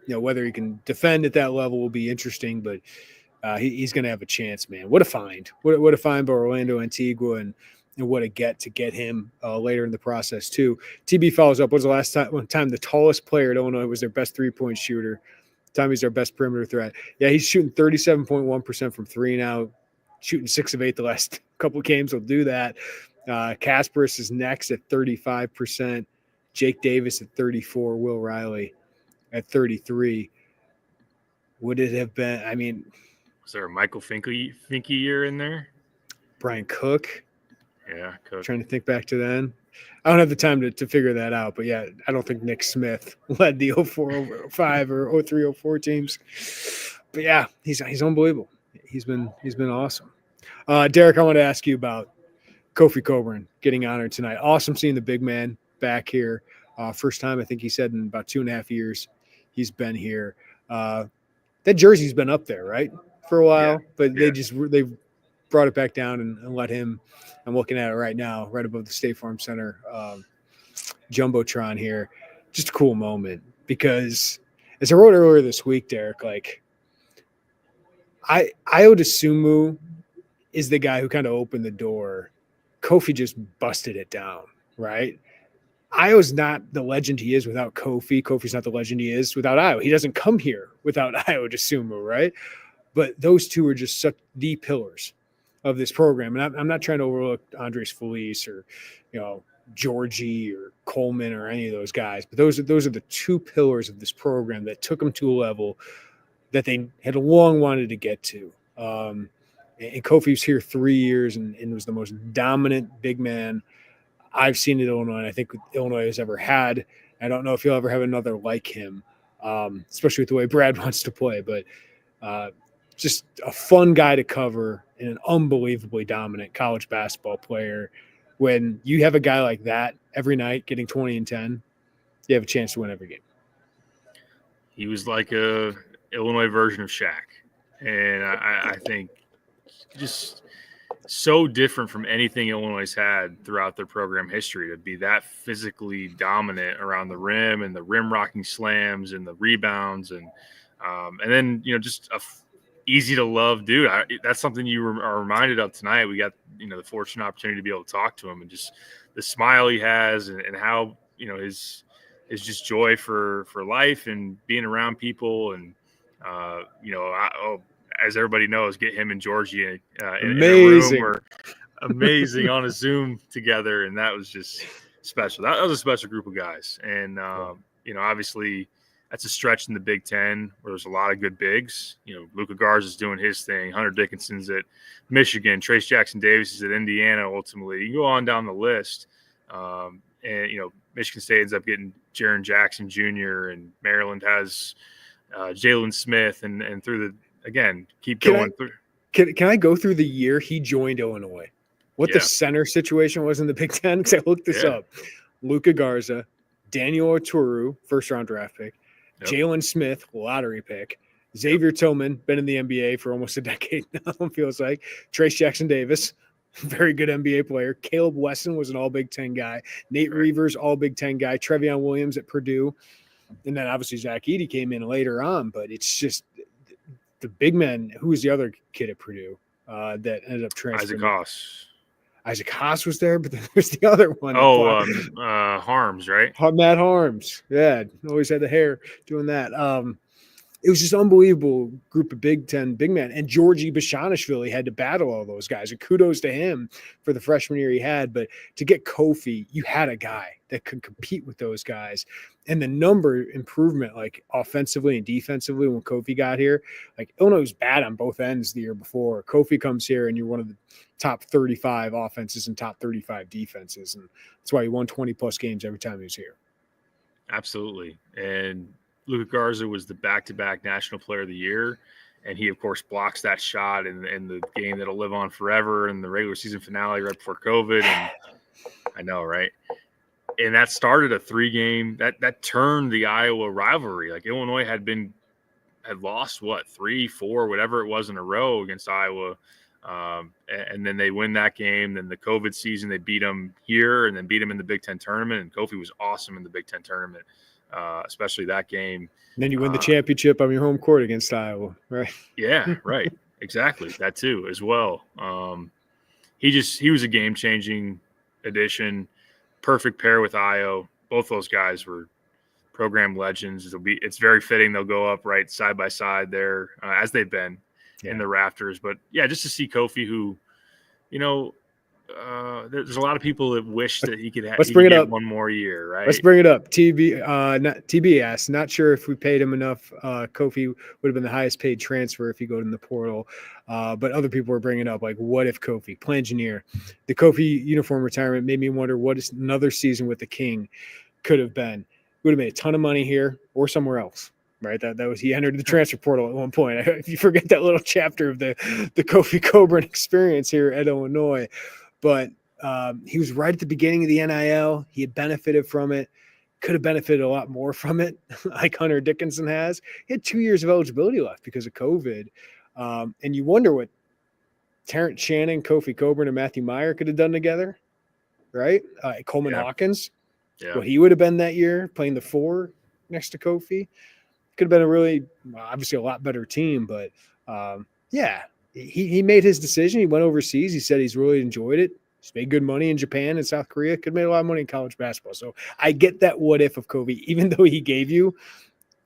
Whether he can defend at that level will be interesting, but he's going to have a chance, man. What a find! What a find by Orlando Antigua, and what a get him later in the process too. TB follows up. What was the last time the tallest player at Illinois was their best 3-point shooter? Tommy's their best perimeter threat. Yeah, he's shooting 37.1% from 3 now. Shooting 6 of 8 the last couple of games will do that. Kasparas is next at 35%. Jake Davis at 34. Will Riley at 33. Would it have been? I mean,
was there a Michael Finke year in there?
Brian Cook.
Yeah, Cook.
Trying to think back to then. I don't have the time to figure that out, but yeah, I don't think Nick Smith led the 04, 05, or 03, 04 teams. But yeah, he's unbelievable. He's been awesome. Derek, I want to ask you about Kofi Coburn getting honored tonight. Awesome seeing the big man back here. First time, I think he said, in about 2.5 years he's been here. That jersey's been up there, right, for a while, but they brought it back down and let him. I'm looking at it right now, right above the State Farm Center Jumbotron here. Just a cool moment, because as I wrote earlier this week, Derek, like, Isumu is the guy who kind of opened the door. Kofi just busted it down, right? Io's not the legend he is without Kofi. Kofi's not the legend he is without Io. He doesn't come here without Isumu, right? But those two are just such the pillars of this program. And I'm not trying to overlook Andres Felice or, Georgie or Coleman or any of those guys. But those are the two pillars of this program that took them to a level that they had long wanted to get to. And Kofi was here 3 years and was the most dominant big man I've seen at Illinois, and I think Illinois has ever had. I don't know if you'll ever have another like him, especially with the way Brad wants to play. But Just a fun guy to cover and an unbelievably dominant college basketball player. When you have a guy like that every night getting 20 and 10, you have a chance to win every game.
He was like a Illinois version of Shaq. And I think just so different from anything Illinois had throughout their program history, to be that physically dominant around the rim and the rim rocking slams and the rebounds. And then, just a easy to love dude. That's something you are reminded of tonight. We got, the fortunate opportunity to be able to talk to him, and just the smile he has, and how, his just joy for life and being around people. And, as everybody knows, get him and Georgie in a room, or amazing on a Zoom together. And that was just special. That was a special group of guys. And, obviously that's a stretch in the Big Ten where there's a lot of good bigs. Luka Garza is doing his thing. Hunter Dickinson's at Michigan. Trace Jackson-Davis is at Indiana. Ultimately, you go on down the list. And, Michigan State ends up getting Jaren Jackson Jr., and Maryland has Jalen Smith, and through the, again, keep going through.
Can I go through the year he joined Illinois? What the center situation was in the Big Ten? Because I looked this up. Luka Garza, Daniel Oturu, first-round draft pick, Jalen Smith, lottery pick, Xavier Tillman, been in the NBA for almost a decade now, feels like, Trace Jackson-Davis, very good NBA player, Caleb Wesson was an all-Big Ten guy, Nate Reavers, all-Big Ten guy, Trevion Williams at Purdue, and then obviously Zach Edey came in later on, but it's just – the big men. Who was the other kid at Purdue that ended up transferring? Isaac Haas was there, but then there's the other one.
Harms, right?
Matt Harms. Yeah, always had the hair doing that. It was just unbelievable group of Big Ten big men. And Georgie Bashanishvili had to battle all those guys. And kudos to him for the freshman year he had. But to get Kofi, you had a guy that could compete with those guys. And the number improvement, like offensively and defensively, when Kofi got here, like Illinois was bad on both ends the year before. Kofi comes here and you're one of the top 35 offenses and top 35 defenses. And that's why he won 20-plus games every time he was here.
Absolutely. And Luka Garza was the back-to-back National Player of the Year, and he, of course, blocks that shot in the game that'll live on forever in the regular season finale right before COVID. And I know, right? And that started a 3-game that turned the Iowa rivalry. Like Illinois had lost 3, 4, whatever it was in a row against Iowa, and then they win that game. Then the COVID season, they beat them here, and then beat them in the Big Ten tournament. And Kofi was awesome in the Big Ten tournament. Especially that game. And
then you win the championship on your home court against Iowa, right?
Yeah, right. Exactly. That too, as well. He was a game-changing addition. Perfect pair with Io. Both those guys were program legends. It's very fitting they'll go up right side by side there, as they've been in the rafters. But yeah, just to see Kofi, who, there's a lot of people that wish that he could get one more year, right?
Let's bring it up. TB asked, not sure if we paid him enough. Kofi would have been the highest paid transfer if he go in the portal. But other people were bringing up, like, what if Kofi, Plangineer, the Kofi uniform retirement made me wonder what is another season with the King could have been. Would have made a ton of money here or somewhere else. Right, that was he entered the transfer portal at one point. If you forget that little chapter of the Kofi Coburn experience here at Illinois, but he was right at the beginning of the NIL. He had benefited from it. Could have benefited a lot more from it, like Hunter Dickinson has. He had 2 years of eligibility left because of COVID, and you wonder what Terrence Shannon, Kofi Coburn, and Matthew Meyer could have done together, right? Coleman Hawkins, what he would have been that year playing the 4 next to Kofi. Could have been a really, obviously, a lot better team, but he made his decision. He went overseas. He said he's really enjoyed it. He's made good money in Japan and South Korea. Could have made a lot of money in college basketball. So I get that what if of Kobe, even though he gave you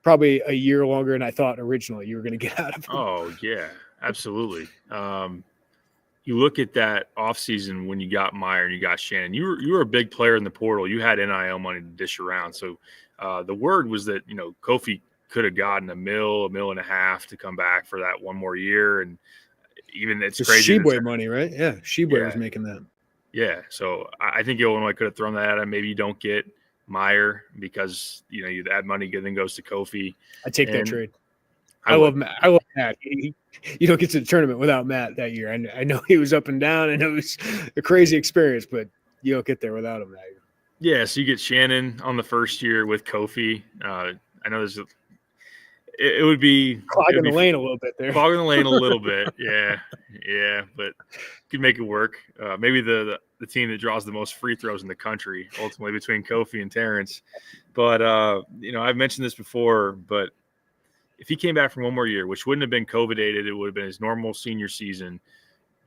probably a year longer than I thought originally you were going to get out of him.
Oh, yeah, absolutely. You look at that offseason when you got Meyer and you got Shannon. You were a big player in the portal. You had NIL money to dish around. So the word was that, Kofi could have gotten $1 million and a half to come back for that one more year. And even it's crazy.
Sheboy money, right? Yeah. Sheboy was making that.
Yeah. So I think Illinois could have thrown that at him. Maybe you don't get Meyer because, that money then goes to Kofi.
I take that trade. I love Matt. I love Matt. You don't get to the tournament without Matt that year. I know he was up and down. I know it was a crazy experience, but you don't get there without him that year.
Yeah, so you get Shannon on the first year with Kofi. I know it would be
clogging the lane a little bit there.
Clogging the lane a little bit, yeah, but could make it work. Maybe the team that draws the most free throws in the country, ultimately between Kofi and Terrence. But I've mentioned this before, but if he came back for one more year, which wouldn't have been COVID-aided, it would have been his normal senior season,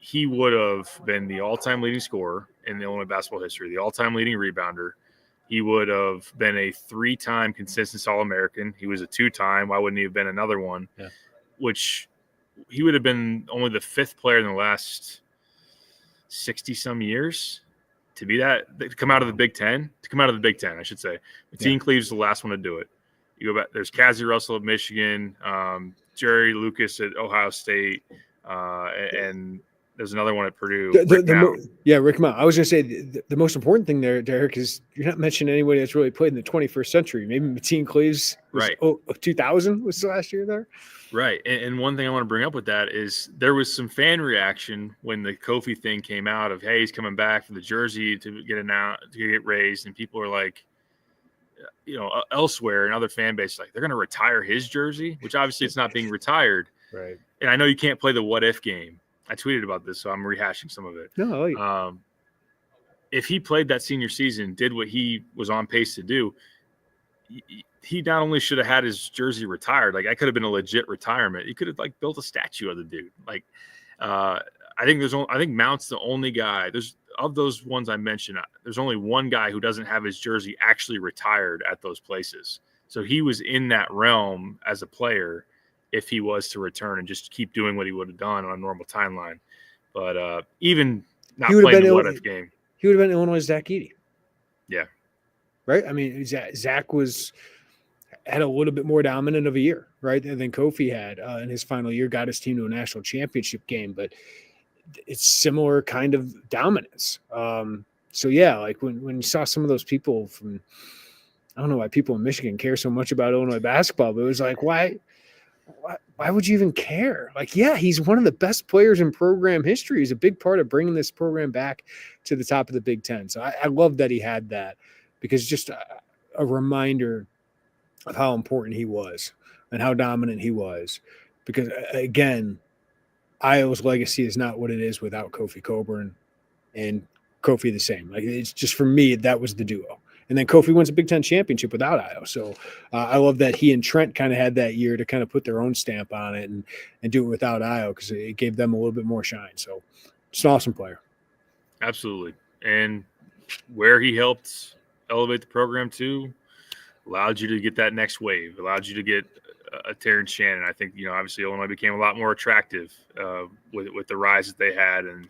he would have been the all-time leading scorer in the Illinois basketball history, the all-time leading rebounder. He would have been a 3-time consensus All-American. He was a 2-time. Why wouldn't he have been another one? Yeah. Which he would have been only the 5th player in the last 60-some years to be that, to come out of the Big Ten. To come out of the Big Ten, I should say. Mateen Cleave's the last one to do it. You go back. There's Cassie Russell of Michigan, Jerry Lucas at Ohio State, and there's another one at Purdue.
Rick Mount. I was going to say the most important thing there, Derek, is you're not mentioning anybody that's really played in the 21st century. Maybe Mateen Cleaves,
right?
2000 was the last year there,
right? And one thing I want to bring up with that is there was some fan reaction when the Kofi thing came out of, hey, he's coming back for the jersey to get raised, and people are like, elsewhere in other fan bases, like they're going to retire his jersey, which obviously it's not being retired,
right?
And I know you can't play the what if game. I tweeted about this, so I'm rehashing some of it.
No,
if he played that senior season, did what he was on pace to do, he not only should have had his jersey retired, like I could have been a legit retirement. He could have built a statue of the dude. I think Mount's the only guy. Of those ones I mentioned, there's only one guy who doesn't have his jersey actually retired at those places. So he was in that realm as a player if he was to return and just keep doing what he would have done on a normal timeline. But even not playing the what-if game.
He would have been Illinois' Zach Edey.
Yeah.
Right? I mean, Zach had a little bit more dominant of a year, right, than Kofi had in his final year, got his team to a national championship game, but it's similar kind of dominance. So yeah, like when you saw some of those people from, I don't know why people in Michigan care so much about Illinois basketball, but it was like, why would you even care? Like, yeah, he's one of the best players in program history. He's a big part of bringing this program back to the top of the Big Ten. So I love that he had that, because just a reminder of how important he was and how dominant he was. Because again, Iowa's legacy is not what it is without Kofi Coburn, and Kofi the same. Like, it's just, for me, that was the duo. And then Kofi wins a Big Ten championship without Iowa. So I love that he and Trent kind of had that year to kind of put their own stamp on it and do it without Iowa, because it gave them a little bit more shine. So just an awesome player.
Absolutely. And where he helped elevate the program to allowed you to get that next wave, allowed you to get a Terrence Shannon. I think, obviously Illinois became a lot more attractive with the rise that they had, and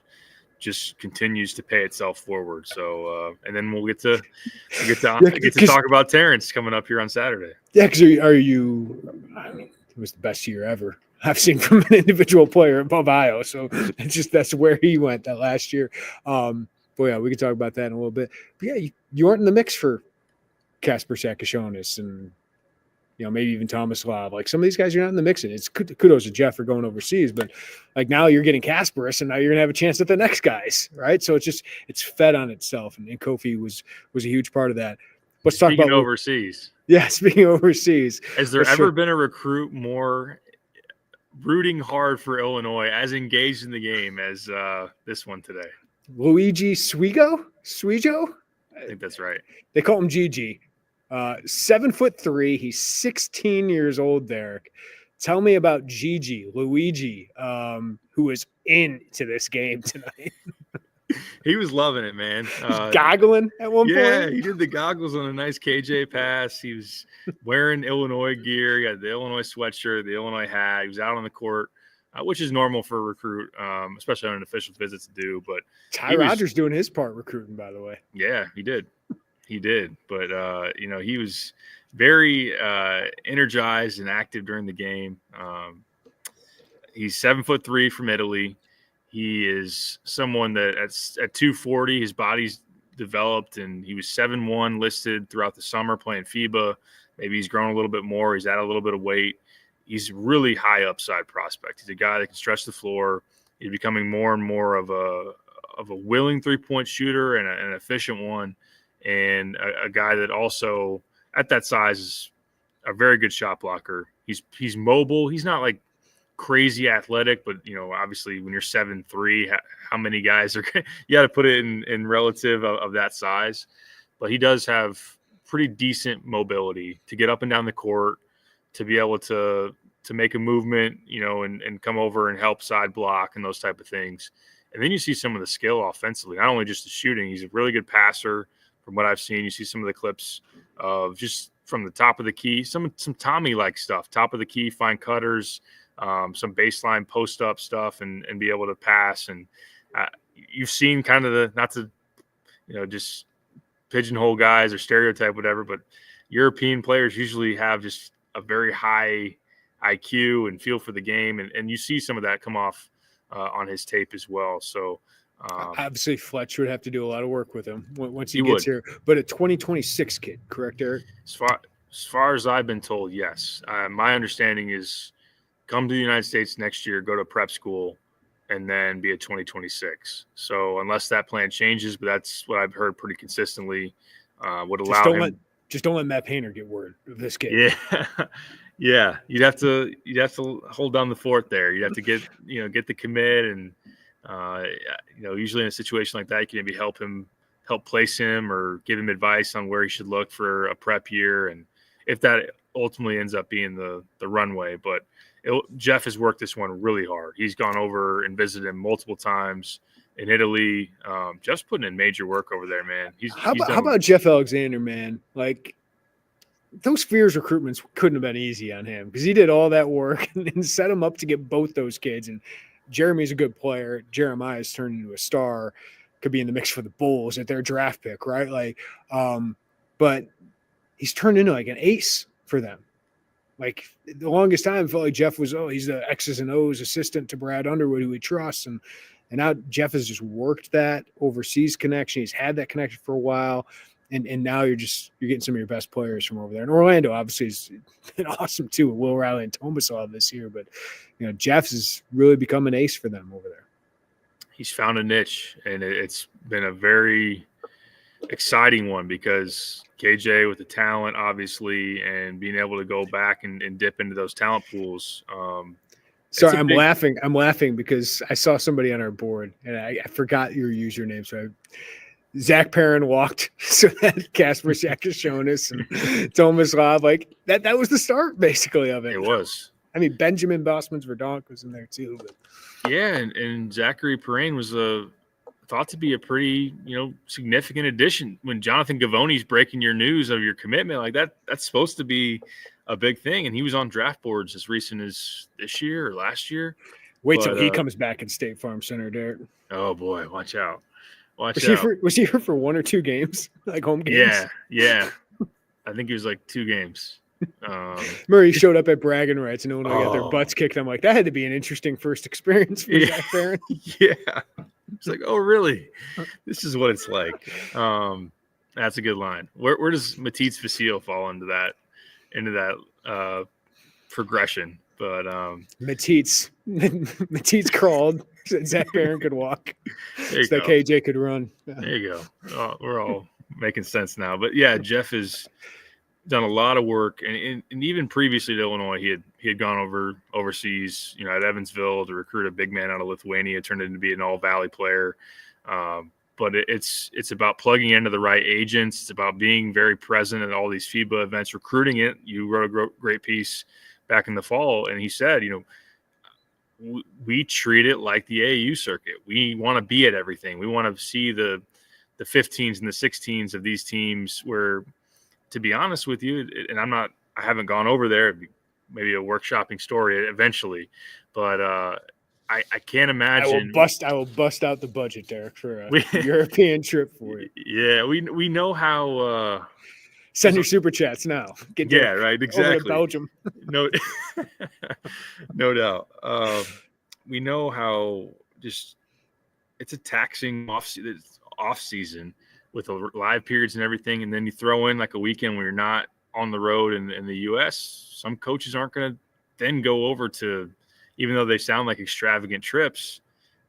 just continues to pay itself forward. So, and then we'll get to talk about Terrence coming up here on Saturday.
Yeah, because it was the best year ever I've seen from an individual player above Iowa. So that's where he went that last year. But yeah, we can talk about that in a little bit. But yeah, you weren't in the mix for Kasper Jakucionis and maybe even Tomislav. Like, some of these guys, you're not in the mix. It's kudos to Jeff for going overseas, but like now you're getting Kasparas, and now you're gonna have a chance at the next guys, right? So it's fed on itself, and Kofi was a huge part of that. Let's talk about
overseas.
Yeah, speaking of overseas,
has there ever been a recruit more rooting hard for Illinois, as engaged in the game as this one today?
Luigi Swigo?
I think that's right.
They call him Gigi. 7'3". He's 16 years old, Derek. Tell me about Luigi, who is into this game tonight.
He was loving it, man.
Goggling at one point.
Yeah, he did the goggles on a nice KJ pass. He was wearing Illinois gear. He had the Illinois sweatshirt, the Illinois hat. He was out on the court, which is normal for a recruit, especially on an official visit to do. But
Ty Rogers doing his part recruiting, by the way.
Yeah, he did. He did, but he was very energized and active during the game. He's 7'3" from Italy. He is someone that at 240, his body's developed, and he was 7'1" listed throughout the summer playing FIBA. Maybe he's grown a little bit more. He's added a little bit of weight. he's really high upside prospect. He's a guy that can stretch the floor. He's becoming more and more of a willing 3-point shooter and an efficient one, and a guy that also at that size is a very good shot blocker. He's mobile. He's not like crazy athletic, but obviously when you're 7'3", how many guys are you got to put it in relative of that size. But he does have pretty decent mobility to get up and down the court, to be able to make a movement, and come over and help side block and those type of things. And then you see some of the skill offensively, not only just the shooting. He's a really good passer from what I've seen. You see some of the clips of just from the top of the key, some Tommy-like stuff, top of the key, find cutters, some baseline post-up stuff, and be able to pass. And you've seen kind of not to, just pigeonhole guys or stereotype, whatever, but European players usually have just a very high IQ and feel for the game. And you see some of that come off on his tape as well. So
obviously Fletch would have to do a lot of work with him once he gets here, but a 2026 kid, correct, Eric?
As far as I've been told, yes. My understanding is come to the United States next year, go to prep school, and then be a 2026. So unless that plan changes, but that's what I've heard pretty consistently, would allow him.
Just don't let Matt Painter get word of this kid.
Yeah. Yeah. You'd have to hold down the fort there. You'd have to get the commit, and usually in a situation like that, you can maybe help place him or give him advice on where he should look for a prep year. And if that ultimately ends up being the runway, but Jeff has worked this one really hard. He's gone over and visited him multiple times in Italy. Jeff's putting in major work over there, man.
How about Jeff Alexander, man? Like, those Fears recruitments couldn't have been easy on him, because he did all that work and set him up to get both those kids. And Jeremy's a good player. Jeremiah's turned into a star, could be in the mix for the Bulls at their draft pick, right? Like, but he's turned into like an ace for them. Like, the longest time, it felt like Jeff was, he's the X's and O's assistant to Brad Underwood, who we trust. And now Jeff has just worked that overseas connection. He's had that connection for a while. And now you're getting some of your best players from over there. And Orlando obviously has been awesome too, with Will Riley and Tomislav this year. But Jeff's has really become an ace for them over there.
He's found a niche, and it's been a very exciting one, because KJ with the talent, obviously, and being able to go back and dip into those talent pools.
Sorry, I'm laughing because I saw somebody on our board, and I forgot your username. So Zach Perrin walked, so that Casper, Jakucionis, and Tomislav, like that was the start basically of it.
It was.
I mean, Benjamin Bosmans-Verdonk was in there too. But.
Yeah, and Zachary Perrin was thought to be a pretty significant addition. When Jonathan Gavoni's breaking your news of your commitment like that's supposed to be a big thing, and he was on draft boards as recent as this year or last year.
Wait till he comes back in State Farm Center, Derek.
Oh boy, watch out. Was
he here for one or two games, like home games?
Yeah. I think he was like 2 games.
Murray showed up at bragging rights, and Illinois got their butts kicked. I'm like, that had to be an interesting first experience for Zach Perrin.
Yeah. It's like, oh, really? This is what it's like. That's a good line. Where does Matisse Facile fall into that progression? But
Matisse crawled so that Zach Perrin could walk, so that KJ could run.
There you go. Oh, we're all making sense now. But yeah, Jeff has done a lot of work, and even previously to Illinois, he had gone overseas, at Evansville to recruit a big man out of Lithuania, turned into be an All Valley player. But it's about plugging into the right agents. It's about being very present at all these FIBA events, recruiting it. You wrote a great piece back in the fall, and he said, we treat it like the AAU circuit. We want to be at everything. We want to see the 15s and the 16s of these teams where, to be honest with you, and I haven't gone over there, maybe a workshopping story eventually, but I can't imagine.
I will bust out the budget, Derek, for a European trip for you.
Yeah, we know how.
Send your super chats now.
Right, exactly.
Over to Belgium.
No doubt. We know how just it's a taxing off season with the live periods and everything, and then you throw in like a weekend where you're not on the road in the U.S. Some coaches aren't going to then go over to, even though they sound like extravagant trips,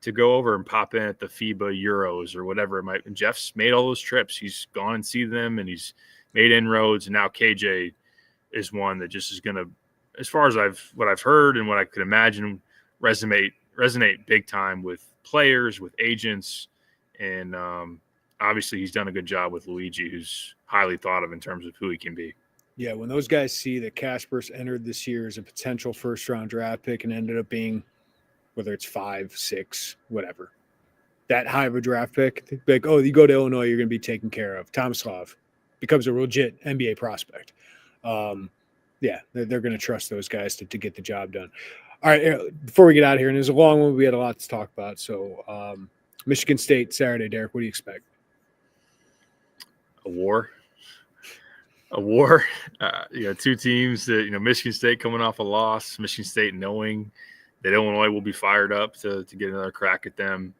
to go over and pop in at the FIBA Euros or whatever it might be. Jeff's made all those trips. He's gone and seen them, and he's made inroads. And now KJ is one that just is going to, as far as what I've heard and what I could imagine, resonate big time with players, with agents, and obviously he's done a good job with Luigi, who's highly thought of in terms of who he can be.
Yeah, when those guys see that Kasparas entered this year as a potential first-round draft pick and ended up being, whether it's 5, 6, whatever, that high of a draft pick, like, oh, you go to Illinois, you're going to be taken care of. Tomislav becomes a legit NBA prospect. Yeah, they're going to trust those guys to get the job done. All right, before we get out of here, and it was a long one, we had a lot to talk about. So Michigan State Saturday, Derek, what do you expect?
A war. Two teams that, Michigan State coming off a loss, Michigan State knowing that Illinois will be fired up to get another crack at them.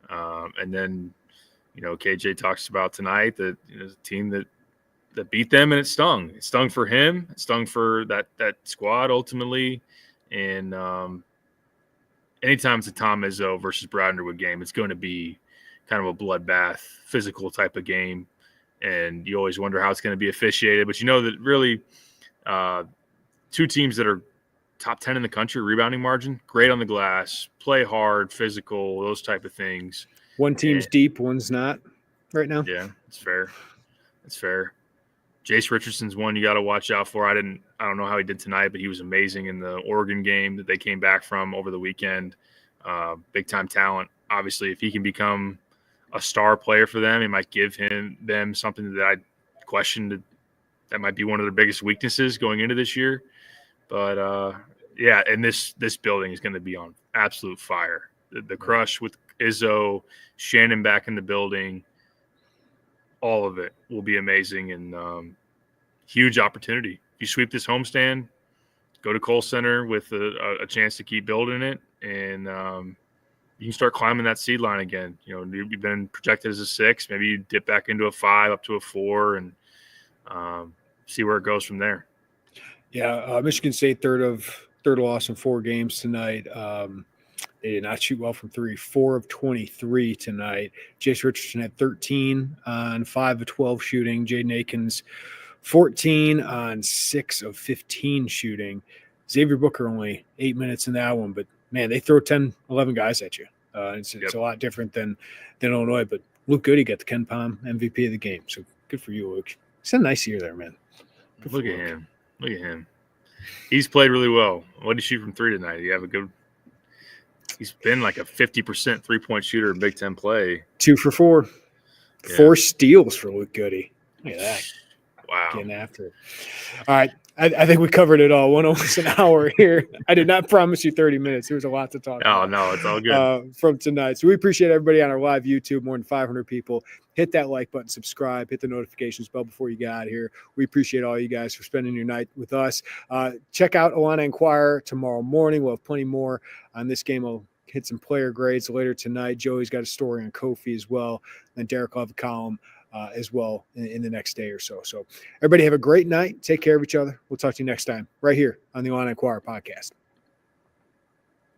And then, KJ talks about tonight that it's a team that beat them, and it stung. It stung for him. It stung for that squad ultimately. And anytime it's a Tom Izzo versus Brad Underwood game, it's going to be kind of a bloodbath, physical type of game. And you always wonder how it's going to be officiated. But that really two teams that are top 10 in the country, rebounding margin, great on the glass, play hard, physical, those type of things.
One team's deep, one's not right now.
Yeah, it's fair. It's fair. Jace Richardson's one you got to watch out for. I don't know how he did tonight, but he was amazing in the Oregon game that they came back from over the weekend. Big time talent. Obviously, if he can become a star player for them, it might give them something that I questioned that might be one of their biggest weaknesses going into this year. But yeah, and this building is going to be on absolute fire. The crush with Izzo, Shannon back in the building, all of it will be amazing, and huge opportunity. If you sweep this homestand, go to Kohl Center with a chance to keep building it, and you can start climbing that seed line again. You've been projected as a 6. Maybe you dip back into a 5, up to a 4, and see where it goes from there.
Yeah, Michigan State third loss in 4 games tonight. They did not shoot well from 3. 4 of 23 tonight. Jace Richardson had 13 on 5 of 12 shooting. Jaden Akins 14 on 6 of 15 shooting. Xavier Booker only 8 minutes in that one, but man, they throw 10, 11 guys at you. It's a lot different than Illinois, but Luke Goody got the Ken Pom MVP of the game. So good for you, Luke. It's a nice year there, man.
Look at him. He's played really well. What did he shoot from 3 tonight? He's been like a 50% 3-point shooter in Big Ten play.
2 for 4. Yeah. 4 steals for Luke Goody. Look at that.
Wow.
Getting after it. All right. I think we covered it all. Went almost an hour here. I did not promise you 30 minutes. There was a lot to talk about.
Oh, no, it's all good.
From tonight. So we appreciate everybody on our live YouTube, more than 500 people. Hit that like button, subscribe, hit the notifications bell before you get out of here. We appreciate all you guys for spending your night with us. Check out Illini Inquirer tomorrow morning. We'll have plenty more on this game. We'll hit some player grades later tonight. Joey's got a story on Kofi as well. And Derek will have a column as well in the next day or so. So everybody have a great night. Take care of each other. We'll talk to you next time right here on the Illini Inquirer podcast.